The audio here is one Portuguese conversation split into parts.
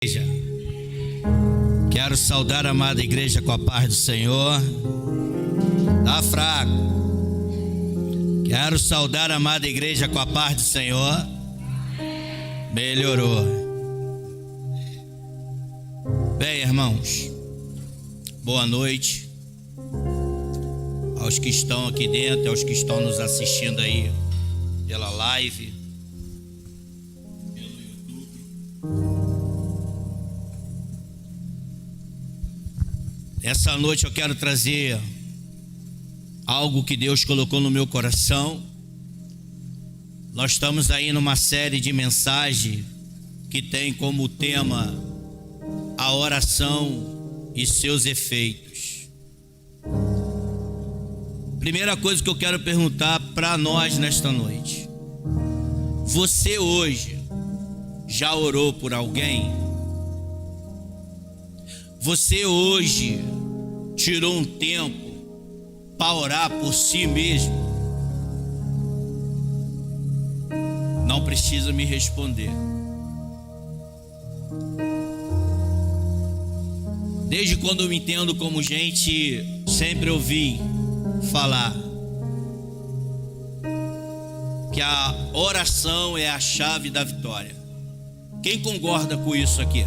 Igreja, quero saudar a amada igreja com a paz do Senhor. Tá fraco. Quero saudar a amada igreja com a paz do Senhor. Melhorou. Bem, irmãos, boa noite aos que estão aqui dentro, aos que estão nos assistindo aí pela live, pelo YouTube. Essa noite eu quero trazer algo que Deus colocou no meu coração. Nós estamos aí numa série de mensagens que tem como tema a oração e seus efeitos. Primeira coisa que eu quero perguntar para nós nesta noite: você hoje já orou por alguém? Você hoje tirou um tempo para orar por si mesmo? Não precisa me responder. Desde quando eu me entendo como gente, sempre ouvi falar que a oração é a chave da vitória. Quem concorda com isso aqui?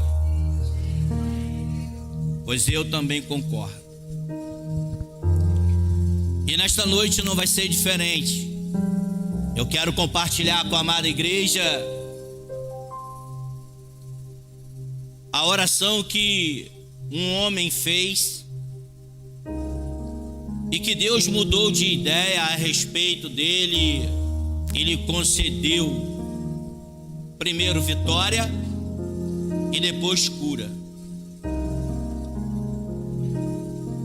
Pois eu também concordo. E nesta noite não vai ser diferente. Eu quero compartilhar com a amada igreja a oração que um homem fez e que Deus mudou de ideia a respeito dele. Ele concedeu primeiro vitória e depois cura.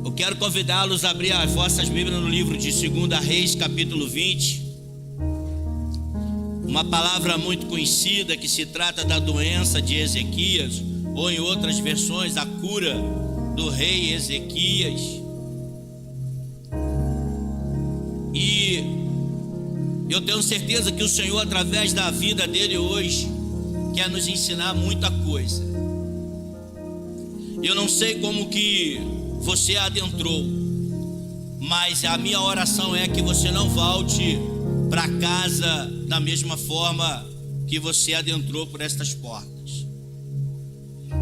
Eu quero convidá-los a abrir as vossas Bíblias no livro de 2 Reis, capítulo 20. Uma palavra muito conhecida que se trata da doença de Ezequias, ou em outras versões, a cura do rei Ezequias. E eu tenho certeza que o Senhor, através da vida dele hoje, quer nos ensinar muita coisa. Eu não sei como que você adentrou, mas a minha oração é que você não volte para casa da mesma forma que você adentrou por estas portas.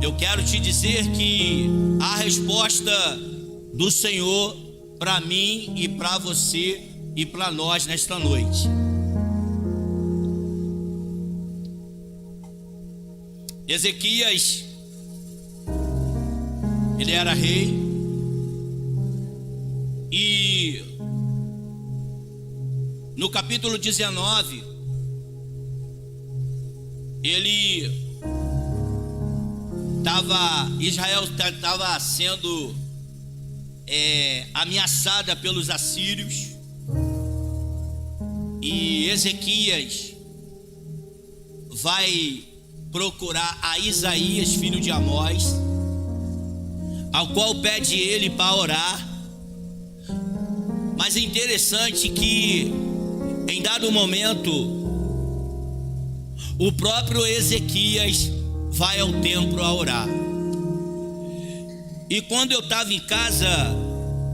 Eu quero te dizer que a resposta do Senhor para mim e para você e para nós nesta noite. Ezequias, ele era rei. E no capítulo 19, Israel estava sendo ameaçada pelos assírios. E Ezequias vai procurar a Isaías, filho de Amós, ao qual pede ele para orar. Mas é interessante que, em dado momento, o próprio Ezequias vai ao templo a orar. E quando eu estava em casa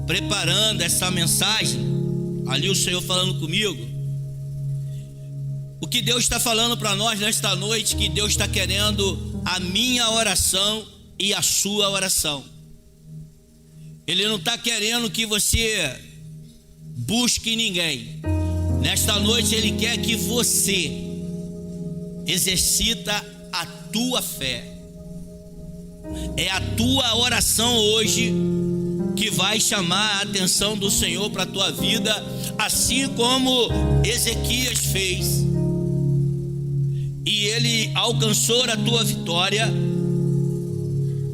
preparando essa mensagem, ali o Senhor falando comigo, o que Deus está falando para nós nesta noite, que Deus está querendo a minha oração e a sua oração. Ele não está querendo que você busque ninguém. Nesta noite Ele quer que você exercita a tua fé. É a tua oração hoje que vai chamar a atenção do Senhor para a tua vida, assim como Ezequias fez. E ele alcançou a tua vitória.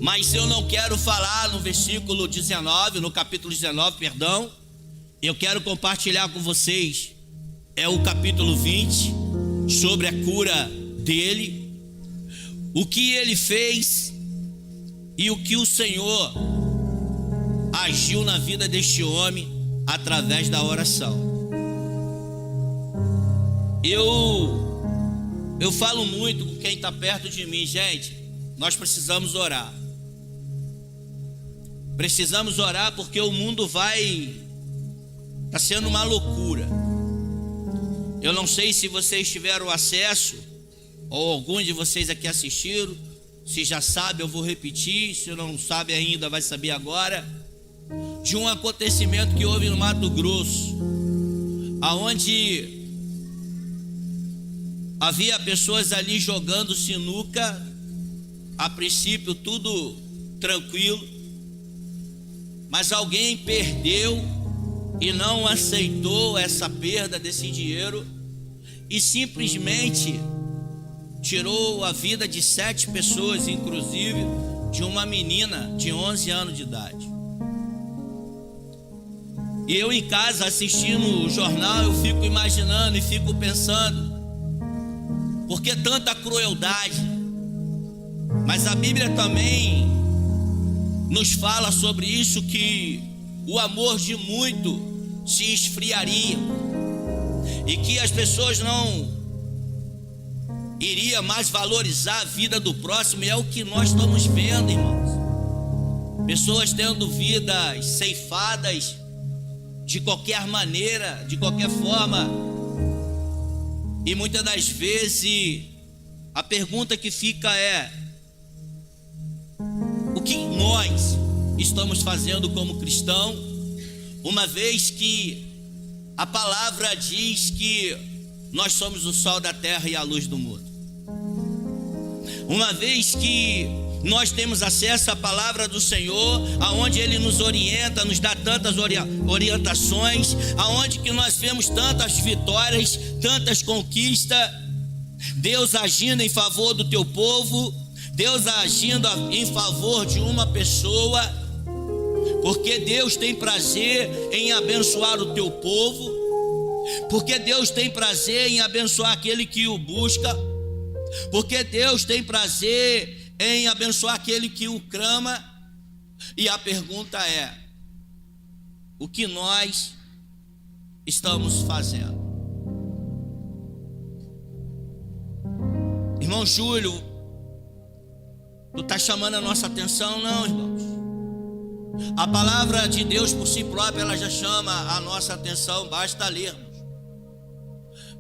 Mas eu não quero falar no versículo 19, no capítulo 19, perdão. Eu quero compartilhar com vocês o capítulo 20, sobre a cura dele, o que ele fez e o que o Senhor agiu na vida deste homem através da oração. Eu falo muito com quem está perto de mim, gente. nós precisamos orar. Precisamos orar porque o mundo está sendo uma loucura. Eu não sei se vocês tiveram acesso, ou alguns de vocês aqui assistiram. Se já sabe, eu vou repetir. Se não sabe ainda, vai saber agora. De um acontecimento que houve no Mato Grosso, aonde havia pessoas ali jogando sinuca. A princípio tudo tranquilo, mas alguém perdeu e não aceitou essa perda desse dinheiro e simplesmente tirou a vida de 7 pessoas, inclusive de uma menina de 11 anos de idade. E eu em casa assistindo o jornal, eu fico imaginando e fico pensando, por que tanta crueldade? Mas a Bíblia também nos fala sobre isso, que o amor de muito se esfriaria e que as pessoas não iriam mais valorizar a vida do próximo. E é o que nós estamos vendo, irmãos. Pessoas tendo vidas ceifadas de qualquer maneira, de qualquer forma. E muitas das vezes a pergunta que fica é: o que nós estamos fazendo como cristão, uma vez que a palavra diz que nós somos o sol da terra e a luz do mundo? Uma vez que nós temos acesso à palavra do Senhor, aonde Ele nos orienta, nos dá tantas orientações, aonde que nós vemos tantas vitórias, tantas conquistas, Deus agindo em favor do teu povo, Deus agindo em favor de uma pessoa, porque Deus tem prazer em abençoar o teu povo, porque Deus tem prazer em abençoar aquele que o busca, porque Deus tem prazer em abençoar aquele que o clama. E a pergunta é: o que nós estamos fazendo? Irmão Júlio, tu está chamando a nossa atenção? Não, irmãos. A palavra de Deus por si própria, ela já chama a nossa atenção, basta lermos.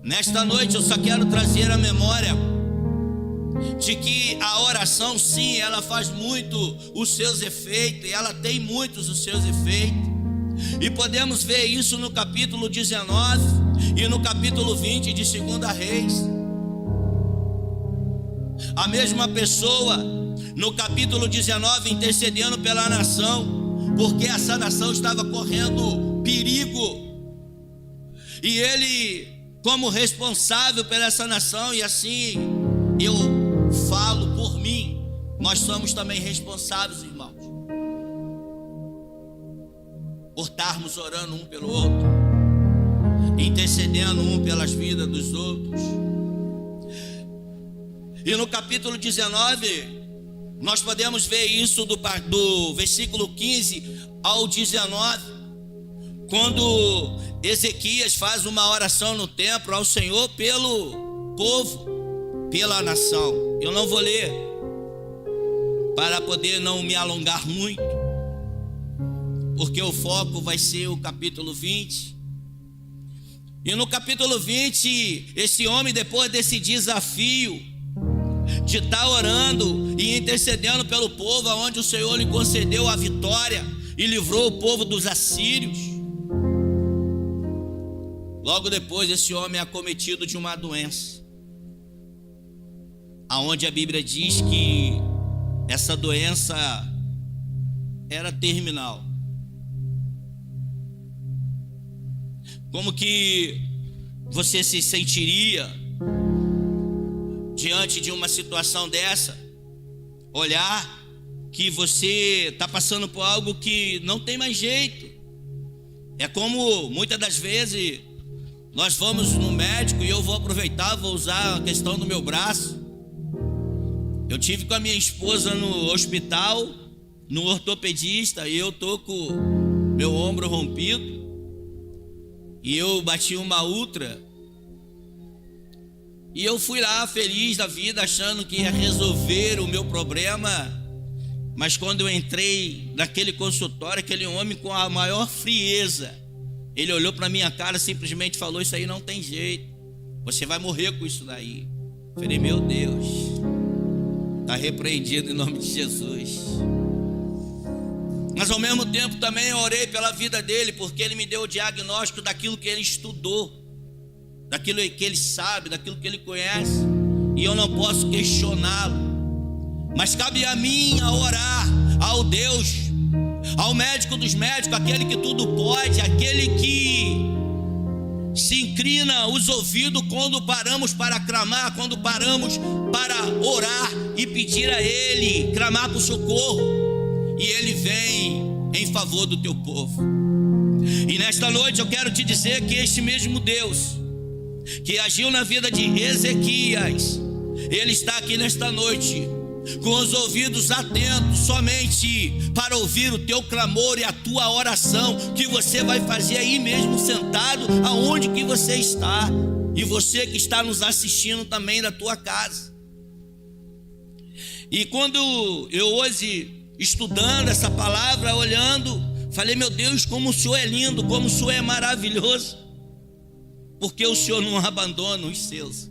Nesta noite eu só quero trazer a memória de que a oração, sim, ela faz muito os seus efeitos, e ela tem muitos os seus efeitos, e podemos ver isso no capítulo 19 e no capítulo 20 de 2 Reis. A mesma pessoa no capítulo 19 intercedendo pela nação, porque essa nação estava correndo perigo, e ele como responsável por essa nação, e assim eu falo por mim, nós somos também responsáveis, irmãos, por estarmos orando um pelo outro, intercedendo um pelas vidas dos outros. E no capítulo 19 nós podemos ver isso do versículo 15 ao 19, quando Ezequias faz uma oração no templo ao Senhor pelo povo, pela nação. Eu não vou ler para poder não me alongar muito, porque o foco vai ser o capítulo 20. E no capítulo 20, esse homem, depois desse desafio de estar orando e intercedendo pelo povo, onde o Senhor lhe concedeu a vitória e livrou o povo dos assírios, logo depois esse homem é acometido de uma doença, aonde a Bíblia diz que essa doença era terminal. Como que você se sentiria diante de uma situação dessa? Olhar que você está passando por algo que não tem mais jeito. É como muitas das vezes nós vamos no médico, e eu vou aproveitar, vou usar a questão do meu braço. Eu tive com a minha esposa no hospital, no ortopedista, e eu tô com meu ombro rompido, e eu bati uma ultra, E eu fui lá feliz da vida, achando que ia resolver o meu problema. Mas quando eu entrei naquele consultório, aquele homem com a maior frieza, ele olhou para minha cara e simplesmente falou: isso aí não tem jeito, você vai morrer com isso daí. Eu falei: meu Deus, está repreendido em nome de Jesus. Mas ao mesmo tempo também eu orei pela vida dele, porque ele me deu o diagnóstico daquilo que ele estudou, daquilo que ele sabe, daquilo que ele conhece, e eu não posso questioná-lo. Mas cabe a mim a orar ao Deus, ao médico dos médicos, aquele que tudo pode, aquele que se inclina os ouvidos quando paramos para clamar, quando paramos para orar e pedir a Ele, clamar por socorro, e Ele vem em favor do teu povo. E nesta noite eu quero te dizer que este mesmo Deus que agiu na vida de Ezequias, Ele está aqui nesta noite com os ouvidos atentos somente para ouvir o teu clamor e a tua oração, que você vai fazer aí mesmo sentado aonde que você está, e você que está nos assistindo também da tua casa. E quando eu hoje, estudando essa palavra, olhando, falei: meu Deus, como o Senhor é lindo, como o Senhor é maravilhoso, porque o Senhor não abandona os seus.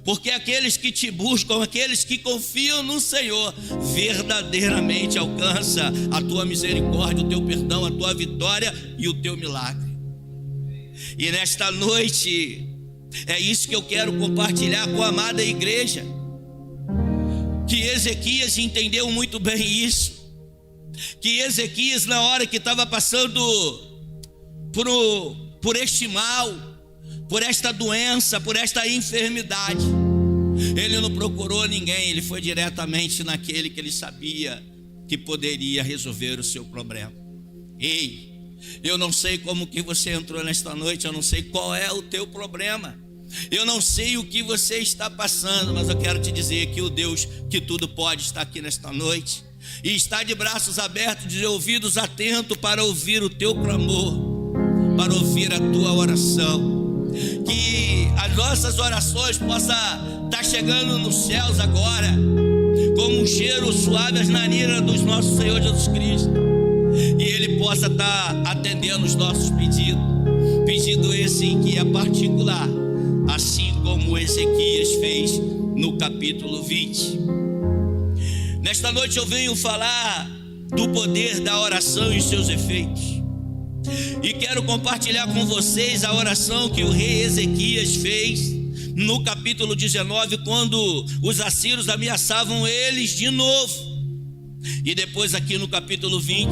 Porque aqueles que te buscam, aqueles que confiam no Senhor, verdadeiramente alcança a tua misericórdia, o teu perdão, a tua vitória e o teu milagre. E nesta noite, é isso que eu quero compartilhar com a amada igreja, que Ezequias entendeu muito bem isso, que Ezequias, na hora que estava passando por este mal, por esta doença, por esta enfermidade, ele não procurou ninguém, ele foi diretamente naquele que ele sabia que poderia resolver o seu problema. Ei, eu não sei como que você entrou nesta noite, eu não sei qual é o teu problema, eu não sei o que você está passando, mas eu quero te dizer que o Deus que tudo pode está aqui nesta noite, e está de braços abertos, de ouvidos atentos para ouvir o teu clamor, para ouvir a tua oração. Que as nossas orações possam estar chegando nos céus agora, como um cheiro suave às narinas do nosso Senhor Jesus Cristo, e Ele possa estar atendendo os nossos pedidos, pedido esse que é particular, assim como Ezequias fez no capítulo 20. Nesta noite eu venho falar do poder da oração e seus efeitos. E quero compartilhar com vocês a oração que o rei Ezequias fez no capítulo 19, quando os assírios ameaçavam eles de novo. E depois aqui no capítulo 20,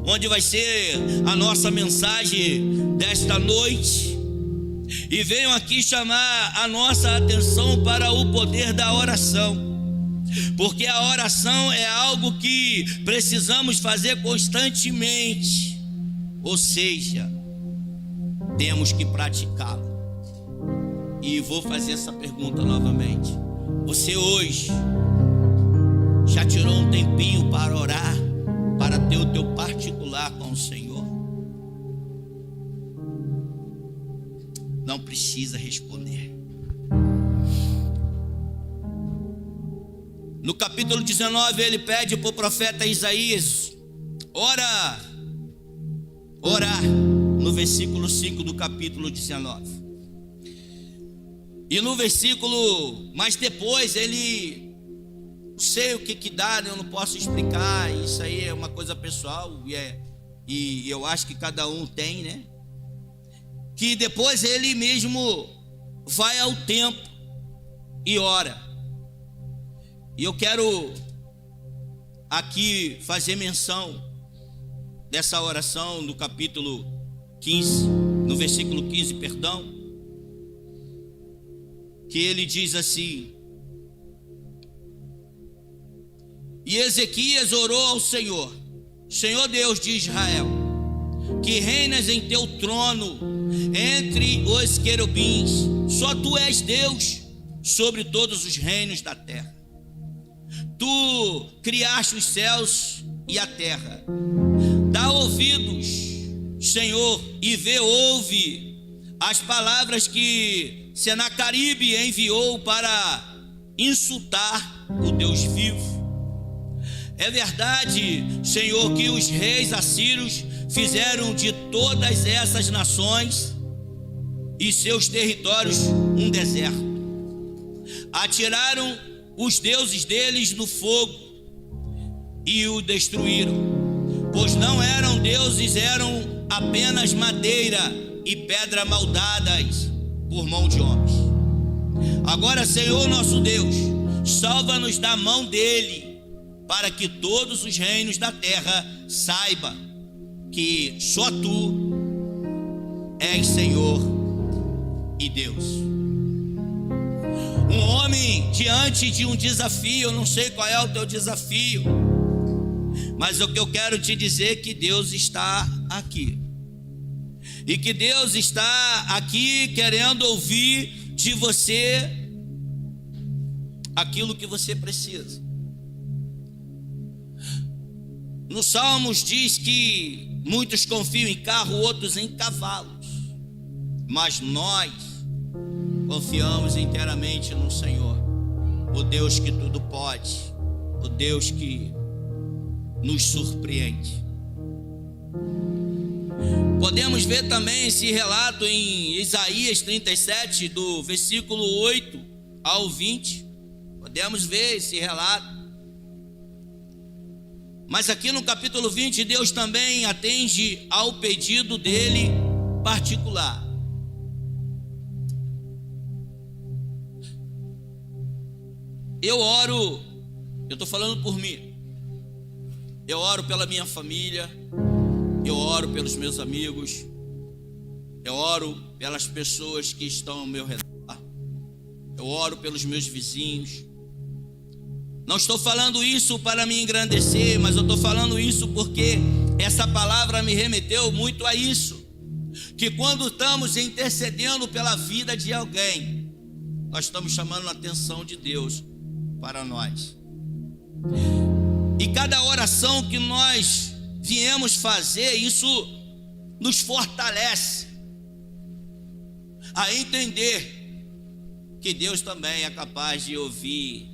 onde vai ser a nossa mensagem desta noite. E venho aqui chamar a nossa atenção para o poder da oração, porque a oração é algo que precisamos fazer constantemente. Ou seja, temos que praticá-lo. E vou fazer essa pergunta novamente: você hoje já tirou um tempinho para orar, para ter o teu particular com o Senhor? Não precisa responder. No capítulo 19 ele pede para o profeta Isaías orar, no versículo 5 do capítulo 19. E no versículo, mas depois ele, não sei o que dá, eu não posso explicar, isso aí é uma coisa pessoal, e eu acho que cada um tem, né? Que depois ele mesmo vai ao templo e ora. E eu quero aqui fazer menção dessa oração no capítulo 15, no versículo 15, perdão, que ele diz assim: e Ezequias orou ao Senhor, Senhor Deus de Israel, que reinas em teu trono entre os querubins, só tu és Deus sobre todos os reinos da terra. Tu criaste os céus e a terra. Dá ouvidos, Senhor, e ouve as palavras que Senaqueribe enviou para insultar o Deus vivo. É verdade, Senhor, que os reis assírios fizeram de todas essas nações e seus territórios um deserto. Atiraram os deuses deles no fogo e o destruíram, pois não eram deuses, eram apenas madeira e pedra moldadas por mão de homens. Agora, Senhor nosso Deus, salva-nos da mão dele, para que todos os reinos da terra saibam que só tu és Senhor e Deus. Um homem diante de um desafio, eu não sei qual é o teu desafio, mas o que eu quero te dizer é que Deus está aqui. E que Deus está aqui querendo ouvir de você aquilo que você precisa. Nos Salmos diz que muitos confiam em carro, outros em cavalos, mas nós confiamos inteiramente no Senhor, o Deus que tudo pode, o Deus que nos surpreende. Podemos ver também esse relato em Isaías 37, do versículo 8 ao 20. Podemos ver esse relato. Mas aqui no capítulo 20, Deus também atende ao pedido dele particular. Eu oro, eu estou falando por mim, eu oro pela minha família, eu oro pelos meus amigos, eu oro pelas pessoas que estão ao meu redor, eu oro pelos meus vizinhos. Não estou falando isso para me engrandecer, mas eu estou falando isso porque essa palavra me remeteu muito a isso, que quando estamos intercedendo pela vida de alguém, nós estamos chamando a atenção de Deus para nós. E cada oração que nós viemos fazer, isso nos fortalece a entender que Deus também é capaz de ouvir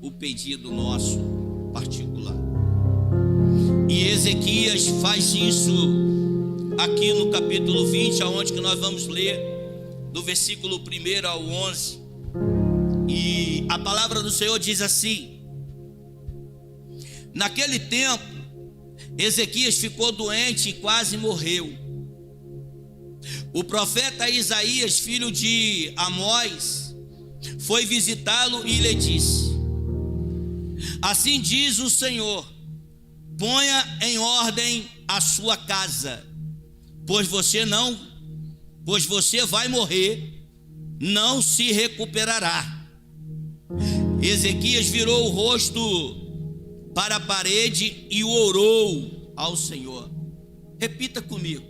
o pedido nosso particular. E Ezequias faz isso aqui no capítulo 20, aonde que nós vamos ler do versículo 1 ao 11. E a palavra do Senhor diz assim: naquele tempo, Ezequias ficou doente e quase morreu. O profeta Isaías, filho de Amós, foi visitá-lo e lhe disse: assim diz o Senhor, ponha em ordem a sua casa, pois você vai morrer, não se recuperará. Ezequias virou o rosto para a parede e orou ao Senhor. Repita comigo: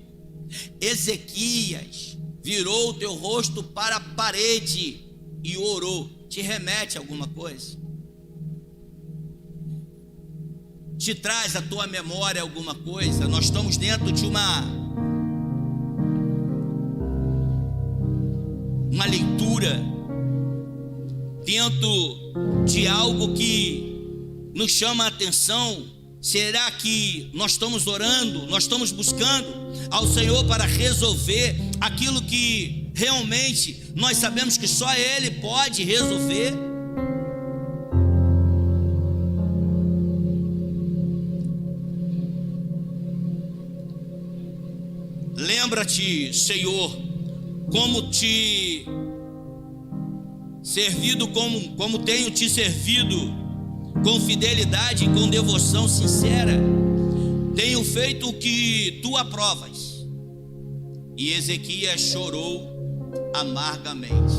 Ezequias virou o teu rosto para a parede e orou. Te remete a alguma coisa? Te traz à tua memória alguma coisa? Nós estamos dentro de uma leitura, dentro de algo que nos chama a atenção. Será que nós estamos orando, nós estamos buscando ao Senhor para resolver aquilo que realmente nós sabemos que só Ele pode resolver? Lembra-te, Senhor, como te servido, como tenho te servido com fidelidade e com devoção sincera. Tenho feito o que tu aprovas. E Ezequias chorou amargamente.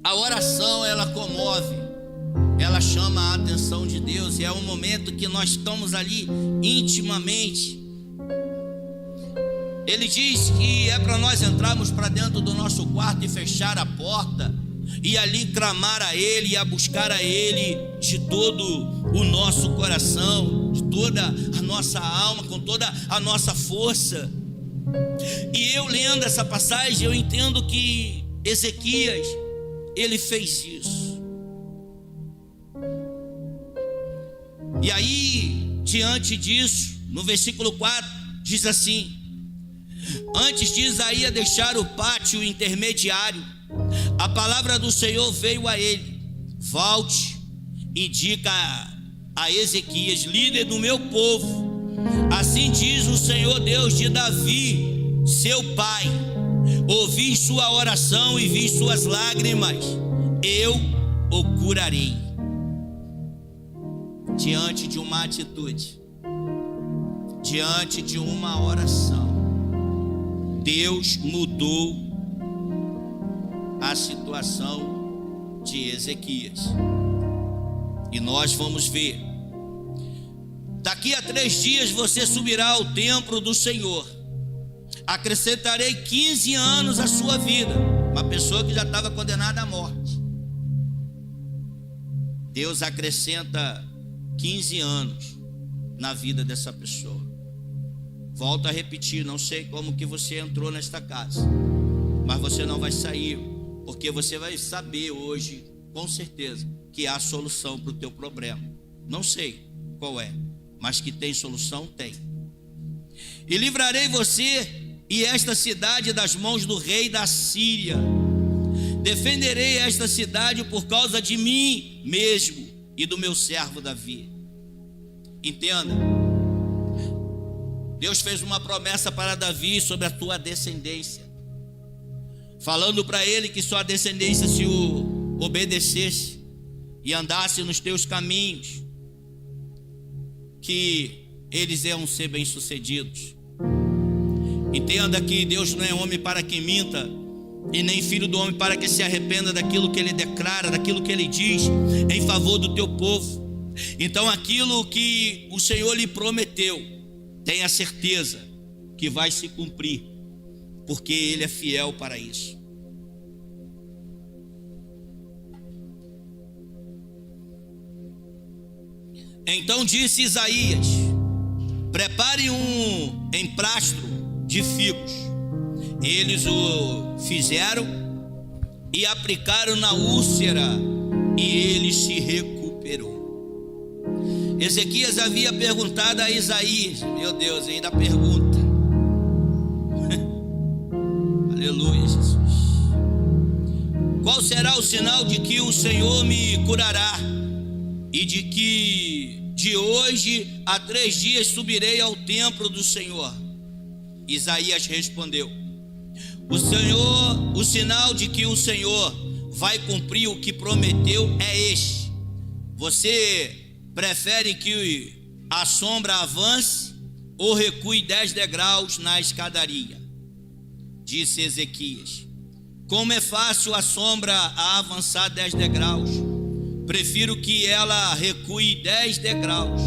A oração, ela comove, ela chama a atenção de Deus, e é um momento que nós estamos ali intimamente. Ele diz que é para nós entrarmos para dentro do nosso quarto e fechar a porta, e ali clamar a Ele e a buscar a Ele de todo o nosso coração, de toda a nossa alma, com toda a nossa força. E eu lendo essa passagem, eu entendo que Ezequias, ele fez isso. E aí, diante disso, no versículo 4, diz assim: antes de Isaías deixar o pátio intermediário, a palavra do Senhor veio a ele: volte e diga a Ezequias, líder do meu povo, assim diz o Senhor Deus de Davi, seu pai: ouvi sua oração e vi suas lágrimas, eu o curarei. Diante de uma atitude, diante de uma oração, Deus mudou a situação de Ezequias. E nós vamos ver. Daqui a 3 dias você subirá ao templo do Senhor. Acrescentarei 15 anos à sua vida. Uma pessoa que já estava condenada à morte. Deus acrescenta 15 anos na vida dessa pessoa. Volto a repetir, não sei como que você entrou nesta casa, mas você não vai sair, porque você vai saber hoje, com certeza, que há solução para o teu problema. Não sei qual é, mas que tem solução, tem. E livrarei você e esta cidade das mãos do rei da Síria. Defenderei esta cidade por causa de mim mesmo e do meu servo Davi. Entenda, Deus fez uma promessa para Davi sobre a tua descendência, falando para ele que sua descendência se o obedecesse e andasse nos teus caminhos, que eles iam ser bem-sucedidos. Entenda que Deus não é homem para que minta, e nem filho do homem para que se arrependa daquilo que ele declara, daquilo que ele diz em favor do teu povo. Então aquilo que o Senhor lhe prometeu, tenha certeza que vai se cumprir, porque Ele é fiel para isso. Então disse Isaías: prepare um emprastro de figos. Eles o fizeram e aplicaram na úlcera, e ele se recuperou. Ezequias havia perguntado a Isaías, meu Deus, ainda pergunta. Aleluia, Jesus. Qual será o sinal de que o Senhor me curará, e de que de hoje a 3 dias subirei ao templo do Senhor? Isaías respondeu: o sinal de que o Senhor vai cumprir o que prometeu é este: você prefere que a sombra avance ou recue 10 degraus na escadaria? Disse Ezequias: como é fácil a sombra a avançar 10 degraus, prefiro que ela recue 10 degraus.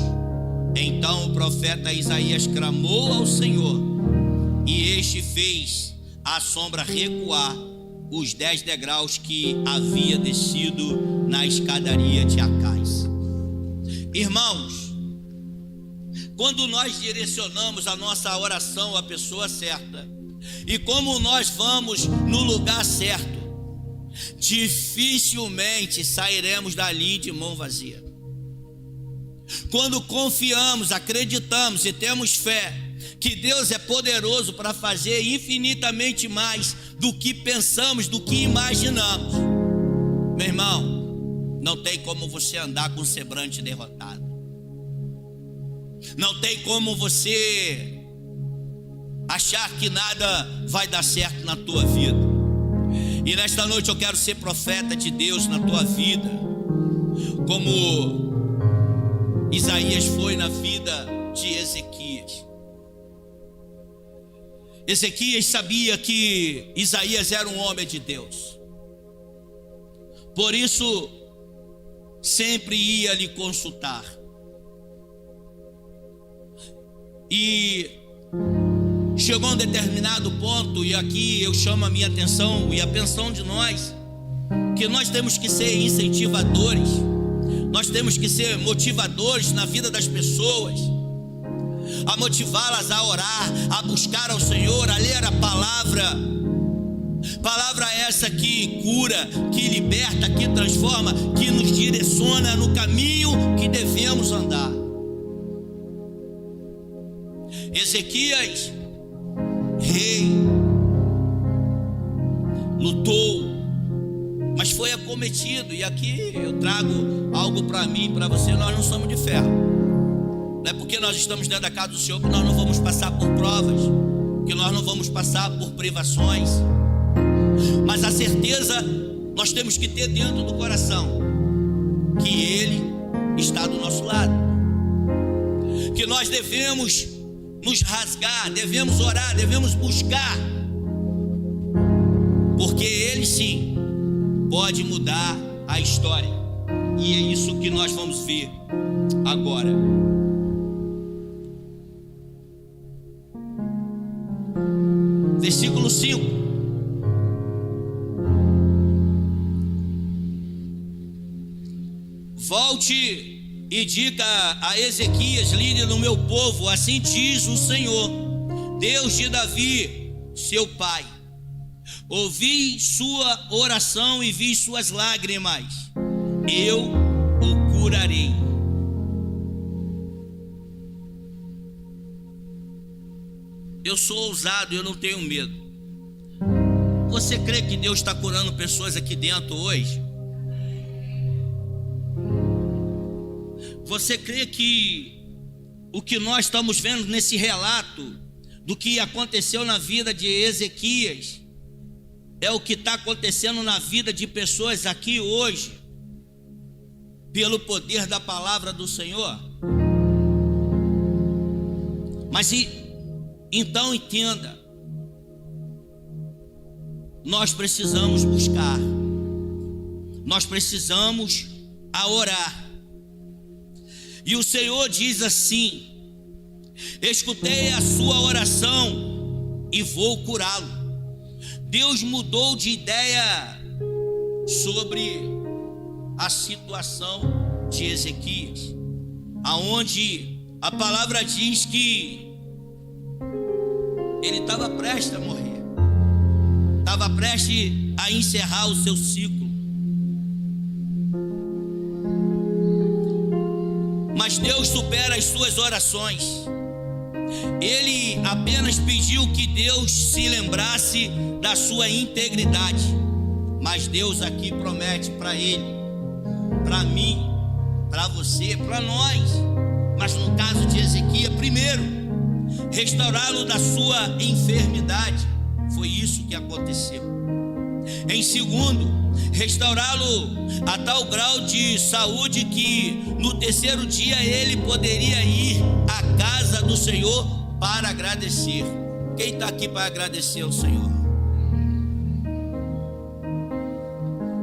Então o profeta Isaías clamou ao Senhor, e este fez a sombra recuar os 10 degraus que havia descido na escadaria de Acais. Irmãos, quando nós direcionamos a nossa oração à pessoa certa, e como nós vamos no lugar certo, dificilmente sairemos dali de mão vazia. Quando confiamos, acreditamos e temos fé que Deus é poderoso para fazer infinitamente mais do que pensamos, do que imaginamos, meu irmão, não tem como você andar com semblante derrotado. Não tem como você achar que nada vai dar certo na tua vida. E nesta noite eu quero ser profeta de Deus na tua vida, como Isaías foi na vida de Ezequias. Ezequias sabia que Isaías era um homem de Deus, por isso sempre ia lhe consultar. E chegou a um determinado ponto, e aqui eu chamo a minha atenção e a atenção de nós, que nós temos que ser incentivadores, nós temos que ser motivadores na vida das pessoas, a motivá-las a orar, a buscar ao Senhor, a ler a palavra. Palavra essa que cura, que liberta, que transforma, que nos direciona no caminho que devemos andar. Ezequias, rei, lutou, mas foi acometido. E aqui eu trago algo para mim, para você. Nós não somos de ferro. Não é porque nós estamos dentro da casa do Senhor que nós não vamos passar por provas, que nós não vamos passar por privações. Mas a certeza nós temos que ter dentro do coração que Ele está do nosso lado, que nós devemos nos rasgar, devemos orar, devemos buscar, porque Ele sim pode mudar a história. E é isso que nós vamos ver agora. Versículo 5. Volte e diga a Ezequias, líder do meu povo: assim diz o Senhor, Deus de Davi, seu pai: ouvi sua oração e vi suas lágrimas, eu o curarei. Eu sou ousado, eu não tenho medo. Você crê que Deus está curando pessoas aqui dentro hoje? Você crê que o que nós estamos vendo nesse relato do que aconteceu na vida de Ezequias é o que está acontecendo na vida de pessoas aqui hoje, pelo poder da palavra do Senhor? Mas então entenda, nós precisamos buscar, nós precisamos orar. E o Senhor diz assim: escutei a sua oração e vou curá-lo. Deus mudou de ideia sobre a situação de Ezequias, aonde a palavra diz que ele estava prestes a morrer, estava prestes a encerrar o seu ciclo. Mas Deus supera as suas orações. Ele apenas pediu que Deus se lembrasse da sua integridade. Mas Deus aqui promete para ele, para mim, para você, para nós. Mas no caso de Ezequias, primeiro, restaurá-lo da sua enfermidade. Foi isso que aconteceu. Em segundo, restaurá-lo a tal grau de saúde que no terceiro dia ele poderia ir à casa do Senhor para agradecer. Quem está aqui para agradecer ao Senhor?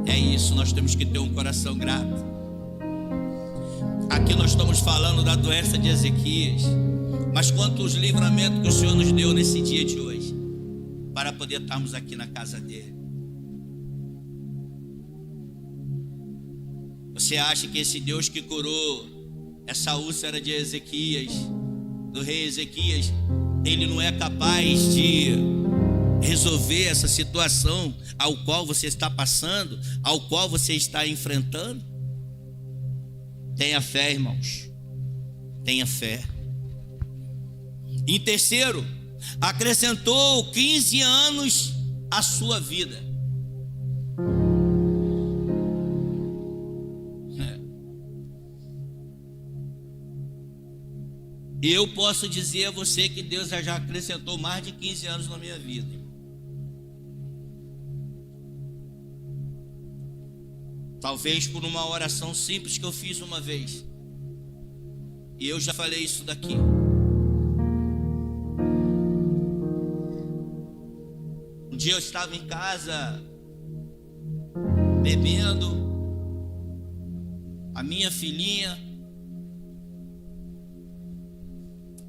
É isso, nós temos que ter um coração grato. Aqui nós estamos falando da doença de Ezequias, mas quantos livramentos que o Senhor nos deu nesse dia de hoje, para poder estarmos aqui na casa dele. Você acha que esse Deus que curou essa úlcera de Ezequias, do rei Ezequias, ele não é capaz de resolver essa situação ao qual você está passando, ao qual você está enfrentando? Tenha fé, irmãos. Tenha fé. Em terceiro, acrescentou 15 anos à sua vida. Eu posso dizer a você que Deus já acrescentou mais de 15 anos na minha vida. Talvez por uma oração simples que eu fiz uma vez. E eu já falei isso daqui. Um dia eu estava em casa bebendo, a minha filhinha.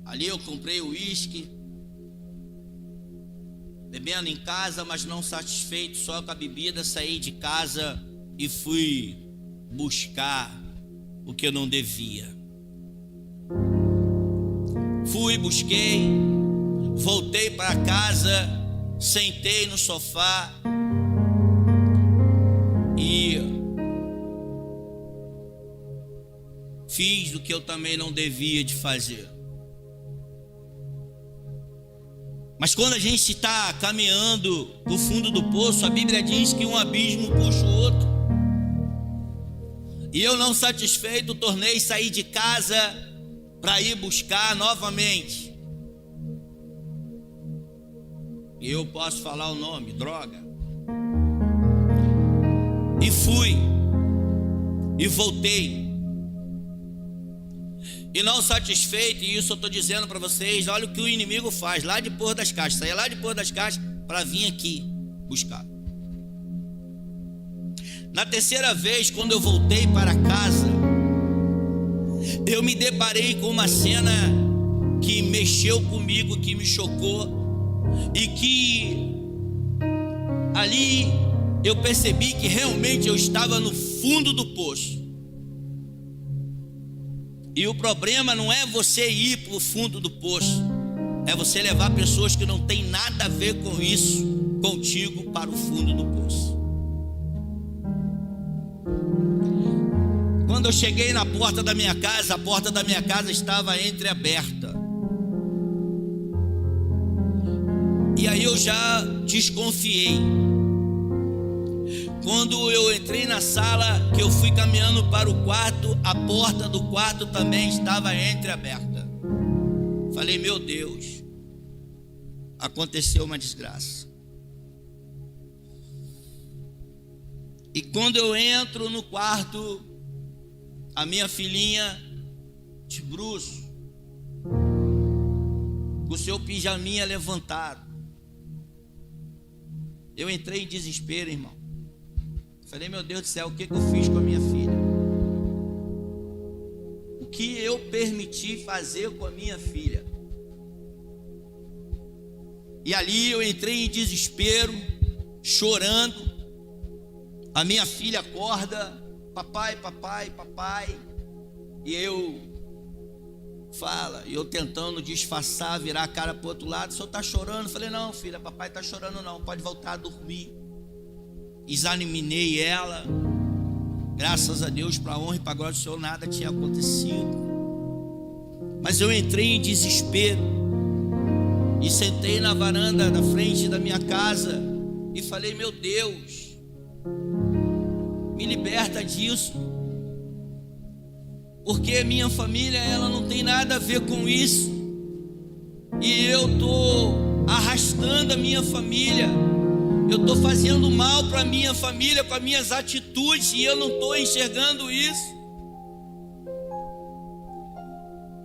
Ali eu comprei o uísque, bebendo em casa, mas não satisfeito só com a bebida, saí de casa e fui buscar o que eu não devia. fui, busquei, voltei para casa, sentei no sofá e fiz o que eu também não devia de fazer. Mas quando a gente está caminhando no fundo do poço, a Bíblia diz que um abismo puxa o outro. E eu, não satisfeito, tornei a sair de casa para ir buscar novamente. E eu posso falar o nome, droga. E fui, e voltei. E não satisfeito, e isso eu estou dizendo para vocês, olha o que o inimigo faz lá de Porto das Caixas. Saia lá de Porto das Caixas para vir aqui buscar. Na terceira vez, quando eu voltei para casa, eu me deparei com uma cena que mexeu comigo, que me chocou, e que ali eu percebi que realmente eu estava no fundo do poço. E o problema não é você ir para o fundo do poço, é você levar pessoas que não tem nada a ver com isso contigo para o fundo do poço. Quando eu cheguei na porta da minha casa, a porta da minha casa estava entreaberta. E aí eu já desconfiei. Quando eu entrei na sala, que eu fui caminhando para o quarto, a porta do quarto também estava entreaberta. Falei, meu Deus, aconteceu uma desgraça. E quando eu entro no quarto, a minha filhinha de bruço, com o seu pijaminha levantado. Eu entrei em desespero, irmão. Falei, meu Deus do céu, o que eu fiz com a minha filha? O que eu permiti fazer com a minha filha? E ali eu entrei em desespero, chorando. A minha filha acorda, papai, papai, papai. E eu fala, e eu tentando disfarçar, virar a cara para o outro lado. O senhor está chorando? Falei, não, filha, papai está chorando não, pode voltar a dormir. Examinei ela, graças a Deus, para a honra e para a glória do Senhor, nada tinha acontecido. Mas eu entrei em desespero e sentei na varanda da frente da minha casa e falei, meu Deus, me liberta disso, porque minha família, ela não tem nada a ver com isso, e eu estou arrastando a minha família. Eu estou fazendo mal para a minha família com as minhas atitudes e eu não estou enxergando isso.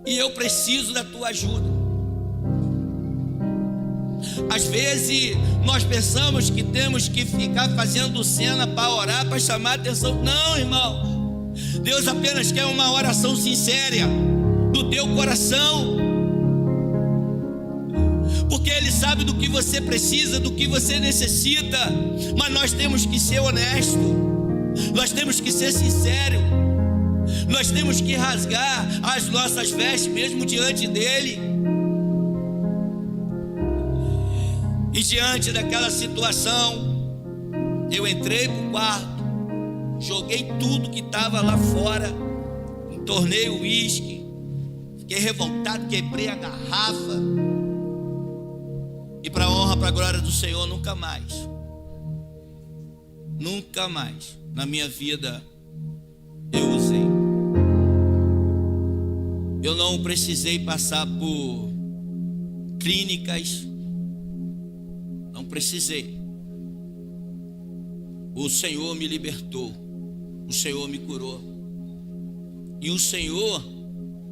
E eu preciso da tua ajuda. Às vezes nós pensamos que temos que ficar fazendo cena para orar, para chamar a atenção. Não, irmão. Deus apenas quer uma oração sincera do teu coração. Porque Ele sabe do que você precisa, do que você necessita. Mas nós temos que ser honestos, nós temos que ser sinceros, nós temos que rasgar as nossas vestes mesmo diante dEle. E diante daquela situação, eu entrei para o quarto, joguei tudo que estava lá fora, entornei o uísque, fiquei revoltado, quebrei a garrafa. E para a honra, para a glória do Senhor, nunca mais na minha vida eu usei. Eu não precisei passar por clínicas, não precisei. O Senhor me libertou, o Senhor me curou, e o Senhor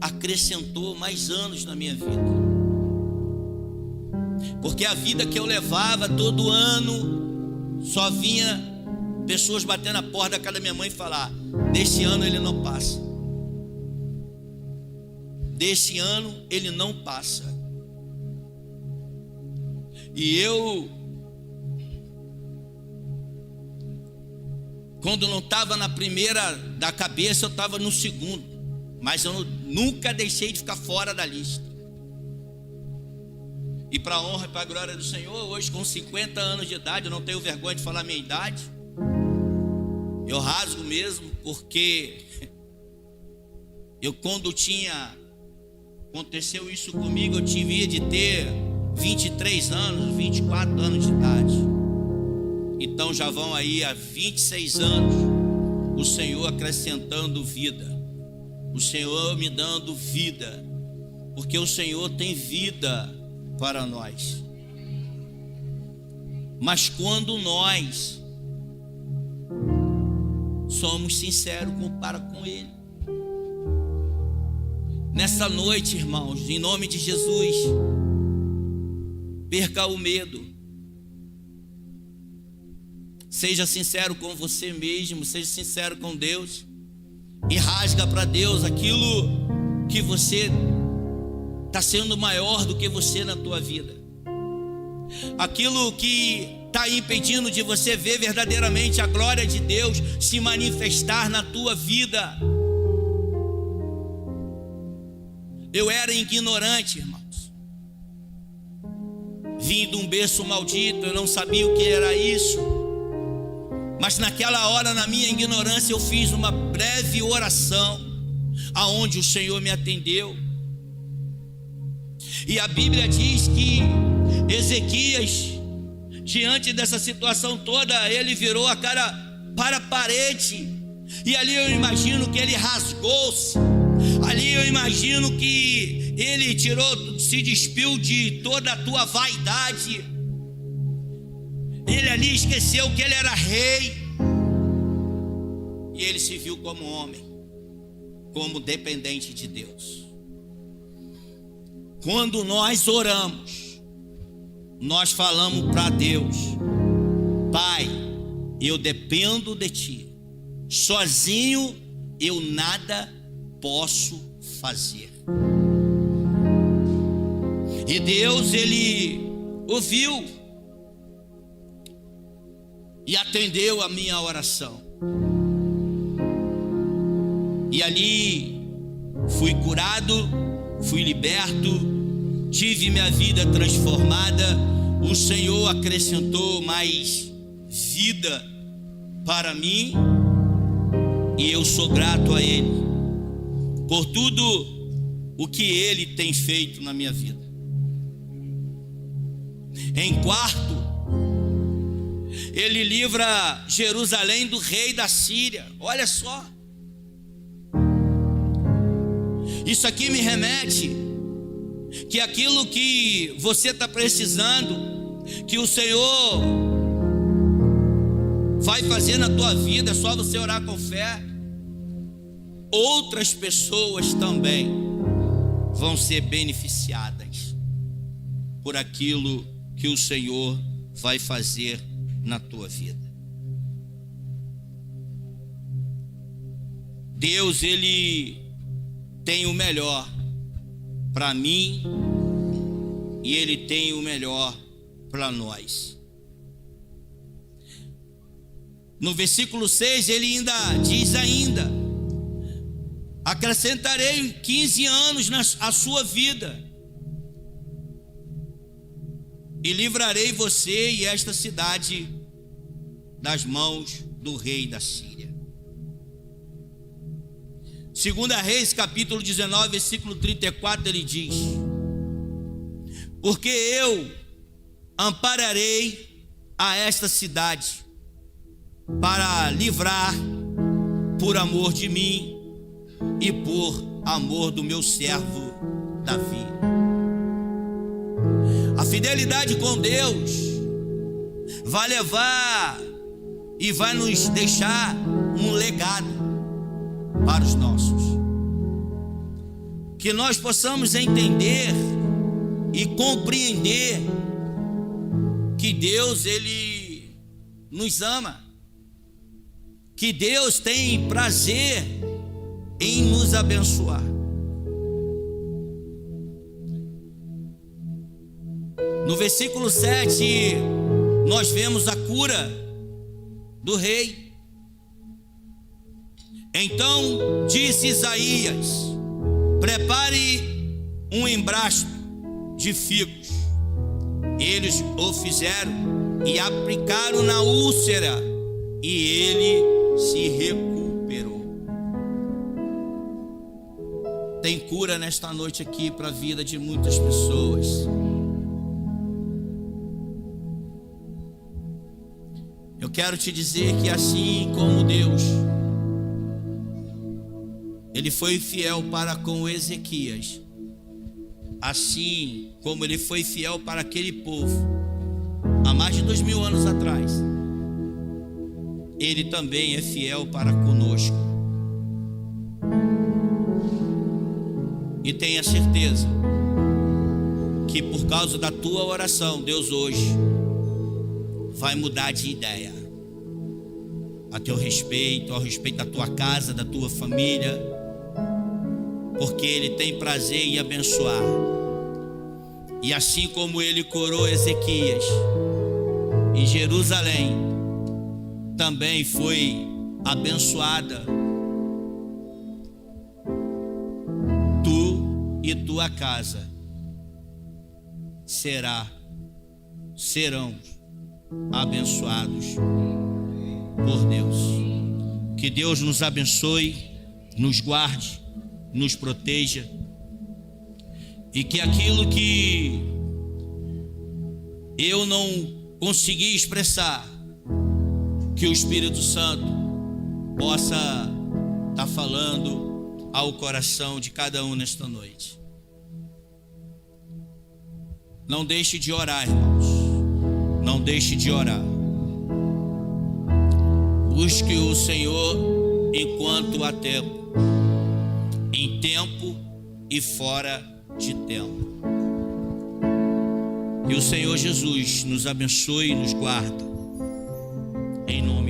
acrescentou mais anos na minha vida. Porque a vida que eu levava todo ano, só vinha pessoas batendo na porta da casa da minha mãe e falar, desse ano ele não passa. Desse ano ele não passa. E eu, quando não estava na primeira da cabeça, eu estava no segundo. Mas eu nunca deixei de ficar fora da lista. E para a honra e para a glória do Senhor, hoje com 50 anos de idade, eu não tenho vergonha de falar a minha idade. Eu rasgo mesmo, porque eu quando aconteceu isso comigo, eu devia de ter 23 anos, 24 anos de idade. Então já vão aí há 26 anos, o Senhor acrescentando vida, o Senhor me dando vida, porque o Senhor tem vida para nós. Mas quando nós somos sinceros para com Ele, nessa noite, irmãos, em nome de Jesus, perca o medo. Seja sincero com você mesmo, seja sincero com Deus e rasga para Deus aquilo que você está sendo maior do que você na tua vida, aquilo que está impedindo de você ver verdadeiramente a glória de Deus se manifestar na tua vida. Eu era ignorante, irmãos, vim de um berço maldito, eu não sabia o que era isso, mas naquela hora, na minha ignorância, eu fiz uma breve oração, aonde o Senhor me atendeu. E a Bíblia diz que Ezequias, diante dessa situação toda, ele virou a cara para a parede, e ali eu imagino que ele rasgou-se, ali eu imagino que ele se despiu de toda a tua vaidade. Ele ali esqueceu que ele era rei, e ele se viu como homem, como dependente de Deus. Quando nós oramos, nós falamos para Deus: Pai, eu dependo de Ti, sozinho eu nada posso fazer. E Deus, Ele ouviu e atendeu a minha oração. E ali fui curado, fui liberto, tive minha vida transformada. O Senhor acrescentou mais vida para mim, e eu sou grato a Ele por tudo o que Ele tem feito na minha vida. Em quarto, Ele livra Jerusalém do rei da Síria. Olha só, isso aqui me remete que aquilo que você está precisando, que o Senhor vai fazer na tua vida, é só você orar com fé. Outras pessoas também vão ser beneficiadas por aquilo que o Senhor vai fazer na tua vida. Deus, Ele tem o melhor para mim, e Ele tem o melhor para nós. No versículo 6 ele ainda diz acrescentarei 15 anos à sua vida, e livrarei você e esta cidade das mãos do rei da Síria. 2 Reis, capítulo 19, versículo 34, ele diz: porque eu ampararei a esta cidade para livrar por amor de mim e por amor do meu servo Davi. A fidelidade com Deus vai levar e vai nos deixar um legado para os nossos. Que nós possamos entender e compreender que Deus, Ele nos ama, que Deus tem prazer em nos abençoar. No versículo 7, nós vemos a cura do rei. Então disse Isaías: prepare um embrasto de figos Eles o fizeram e aplicaram na úlcera, e ele se recuperou. Tem cura nesta noite aqui para a vida de muitas pessoas. Eu quero te dizer que assim como Deus, Ele foi fiel para com Ezequias, assim como Ele foi fiel para aquele povo há mais de 2000 anos atrás, Ele também é fiel para conosco. E tenha certeza que por causa da tua oração, Deus hoje vai mudar de ideia a teu respeito, ao respeito da tua casa, da tua família, porque Ele tem prazer em abençoar. E assim como Ele curou Ezequias em Jerusalém, também foi abençoada tu e tua casa serão abençoados por Deus. Que Deus nos abençoe, nos guarde, nos proteja, e que aquilo que eu não consegui expressar, que o Espírito Santo possa estar falando ao coração de cada um nesta noite. Não deixe de orar, irmãos. Não deixe de orar. Busque o Senhor enquanto há tempo, em tempo e fora de tempo. Que o Senhor Jesus nos abençoe e nos guarda, em nome